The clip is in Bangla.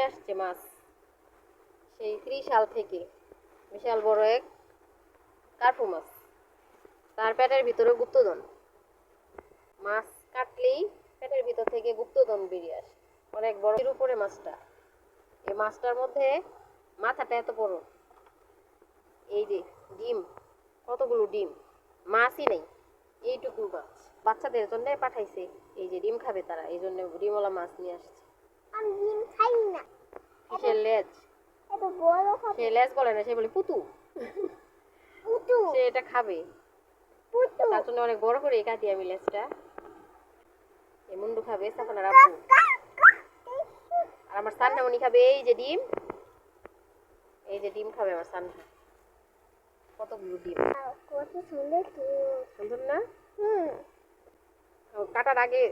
আসছে মাছ সেই 30 সাল থেকে, বিশাল বড় এক কার্পু মাছ। তার পেটের ভিতরে গুপ্তধন। মাছ কাটলেই পেটের ভিতর থেকে গুপ্তধন বেরিয়ে আসে, অনেক বড়। এর উপরে মাছটা, এই মাছটার মধ্যে মাথাটা এত বড়, এই যে ডিম, কতগুলো ডিম, মাছই নেই, এইটুকু মাছ বাচ্চাদের জন্য পাঠাইছে। এই যে ডিম খাবে তারা, এই জন্য ডিমওয়ালা মাছ নিয়ে আসছে। আমি ডিম খাই না। কিসের লেজ? এত বড় খাবে। সে লেজ বলে না, সে বলে পুতু। পুতু। সে এটা খাবে, পুতু। তার জন্য অনেক বড় করে কাটি আমি লেজটা। এই মুন্ডু খাবে সাফানার আপু, আর আমার সান্নামণি খাবে এই যে ডিম, এই যে ডিম খাবে আমার সান্না। কতগুলো ডিম, কত সুন্দর। সুন্দর না? হুম। কাটার আগে